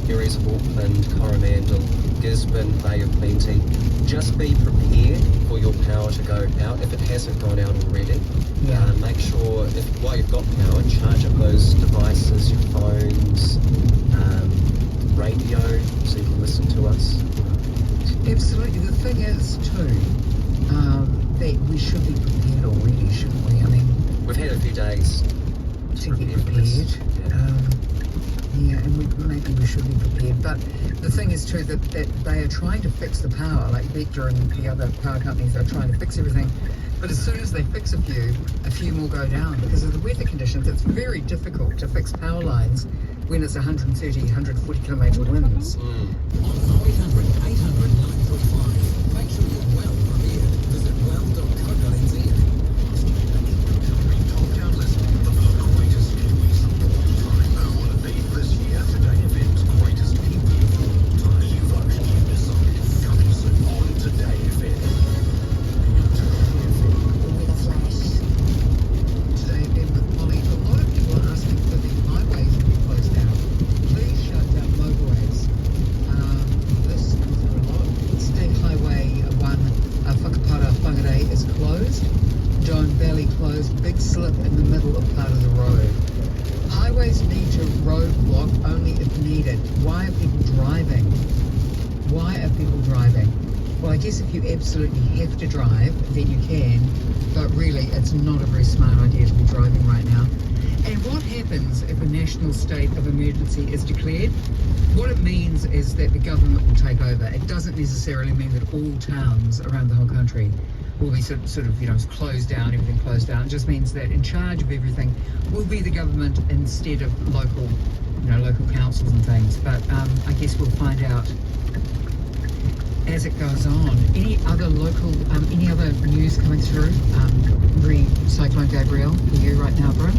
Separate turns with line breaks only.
areas of Auckland, Coromandel, Gisborne, Bay of Plenty. Just be prepared for your power to go out if it hasn't gone out already.
Yeah.
Make sure, while you've got power, charge up those devices, your phones, radio, so you can listen to us.
Absolutely. The thing is, too, that we should be prepared already, shouldn't we? I mean,
We've had a few days
to get
prepare for this.
prepared. And maybe we should be prepared. But the thing is, too, that they are trying to fix the power, like Vector and the other power companies are trying to fix everything. But as soon as they fix a few more go down because of the weather conditions. It's very difficult to fix power lines when it's 130, 140 kilometre winds.
800 945. Make sure you're well prepared. Visit well.co.nz.
Top Down listening, the greatest Kiwis of all time. Who will it be this year? Today FM's greatest Kiwi of all time. You vote, you decide. Coming soon on Today FM.
Today again with Polly. A lot of people are asking for the highways to be closed down. Please shut down motorways. This comes through a lot. State Highway 1 Whakapara Whangarei is closed. Doan Valley closed. Big slip in the middle of part of the road. Highways need to roadblock only if needed. Why are people driving? Why are people driving? Well, I guess if you absolutely have to drive, then you can, but really it's not a very smart idea to be driving right now. And what happens if a national state of emergency is declared? What it means is that the government will take over. It doesn't necessarily mean that all towns around the whole country will be sort of closed down, everything closed down. It just means that in charge of everything will be the government instead of local councils and things. But I guess we'll find out as it goes on. Any other news coming through? Cyclone Gabrielle for you right now, bro?